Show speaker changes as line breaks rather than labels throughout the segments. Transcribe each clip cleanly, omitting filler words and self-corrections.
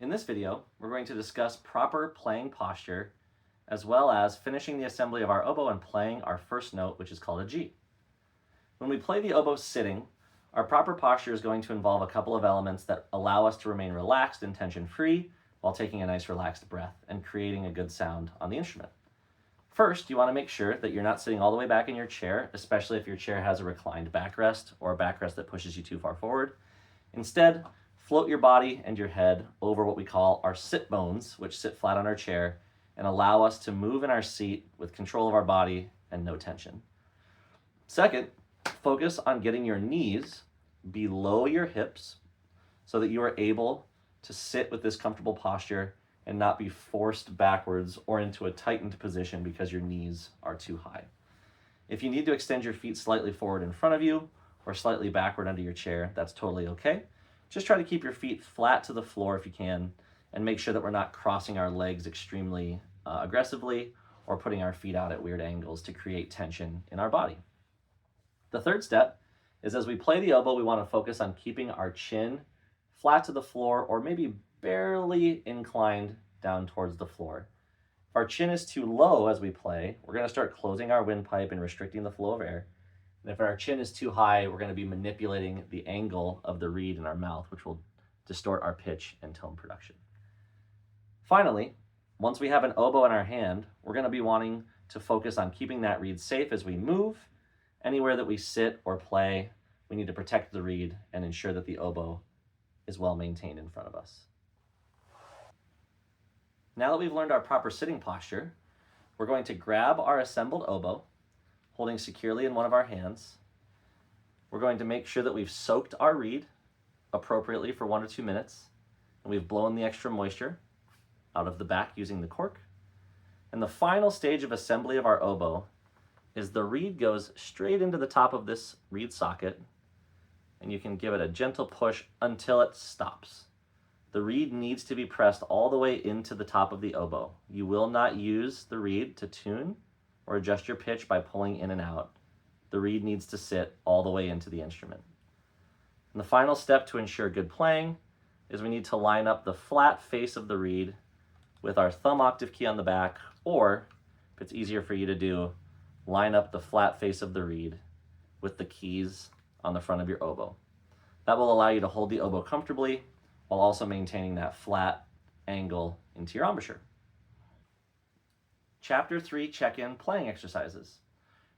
In this video, we're going to discuss proper playing posture, as well as finishing the assembly of our oboe and playing our first note, which is called a G. When we play the oboe sitting, our proper posture is going to involve a couple of elements that allow us to remain relaxed and tension-free while taking a nice relaxed breath and creating a good sound on the instrument. First, you want to make sure that you're not sitting all the way back in your chair, especially if your chair has a reclined backrest or a backrest that pushes you too far forward. Instead, float your body and your head over what we call our sit bones, which sit flat on our chair and allow us to move in our seat with control of our body and no tension. Second, focus on getting your knees below your hips so that you are able to sit with this comfortable posture and not be forced backwards or into a tightened position because your knees are too high. If you need to extend your feet slightly forward in front of you or slightly backward under your chair, that's totally okay. Just try to keep your feet flat to the floor if you can, and make sure that we're not crossing our legs extremely aggressively or putting our feet out at weird angles to create tension in our body. The third step is, as we play the oboe, we want to focus on keeping our chin flat to the floor or maybe barely inclined down towards the floor. If our chin is too low as we play, we're going to start closing our windpipe and restricting the flow of air. And if our chin is too high, we're going to be manipulating the angle of the reed in our mouth, which will distort our pitch and tone production. Finally, once we have an oboe in our hand, we're going to be wanting to focus on keeping that reed safe as we move. Anywhere that we sit or play, we need to protect the reed and ensure that the oboe is well maintained in front of us. Now that we've learned our proper sitting posture, we're going to grab our assembled oboe, holding securely in one of our hands. We're going to make sure that we've soaked our reed appropriately for 1 or 2 minutes, and we've blown the extra moisture out of the back using the cork. And the final stage of assembly of our oboe is the reed goes straight into the top of this reed socket, and you can give it a gentle push until it stops. The reed needs to be pressed all the way into the top of the oboe. You will not use the reed to tune or adjust your pitch by pulling in and out. The reed needs to sit all the way into the instrument. And the final step to ensure good playing is we need to line up the flat face of the reed with our thumb octave key on the back, or if it's easier for you to do, line up the flat face of the reed with the keys on the front of your oboe. That will allow you to hold the oboe comfortably while also maintaining that flat angle into your embouchure. Chapter 3 check-in playing exercises.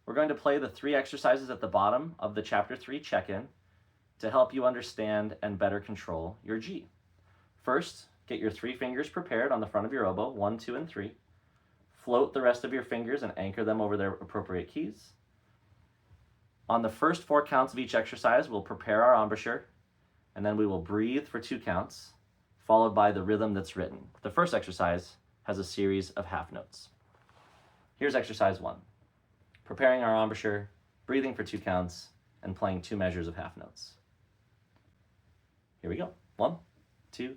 We're going to play the 3 exercises at the bottom of the Chapter 3 check-in to help you understand and better control your G. First, get your 3 fingers prepared on the front of your oboe, 1, 2, and 3. Float the rest of your fingers and anchor them over their appropriate keys. On the first 4 counts of each exercise, we'll prepare our embouchure, and then we will breathe for 2 counts, followed by the rhythm that's written. The first exercise has a series of half notes. Here's exercise 1. Preparing our embouchure, breathing for 2 counts, and playing 2 measures of half notes. Here we go. 1, 2.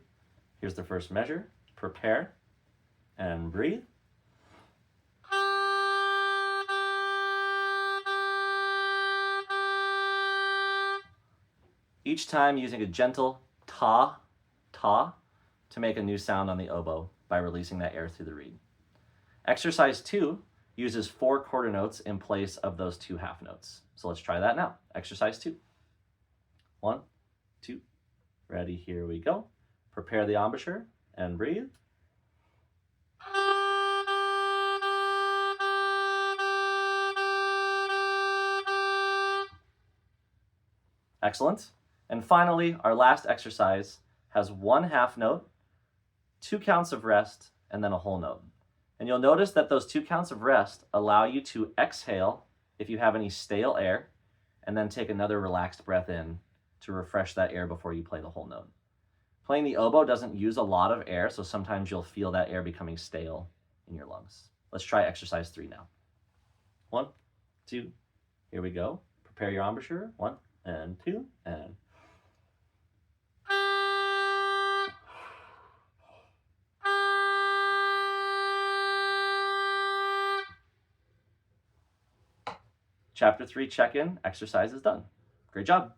Here's the first measure. Prepare and breathe. Each time using a gentle ta, ta to make a new sound on the oboe by releasing that air through the reed. Exercise 2 uses 4 quarter notes in place of those 2 half notes. So let's try that now. Exercise 2. 1, 2, ready, here we go. Prepare the embouchure and breathe. Excellent. And finally, our last exercise has 1 half note, 2 counts of rest, and then a whole note. And you'll notice that those 2 counts of rest allow you to exhale if you have any stale air, and then take another relaxed breath in to refresh that air before you play the whole note. Playing the oboe doesn't use a lot of air, so sometimes you'll feel that air becoming stale in your lungs. Let's try exercise 3 now. 1, 2, here we go. Prepare your embouchure. 1 and 2 and... Chapter 3 check-in exercise is done. Great job.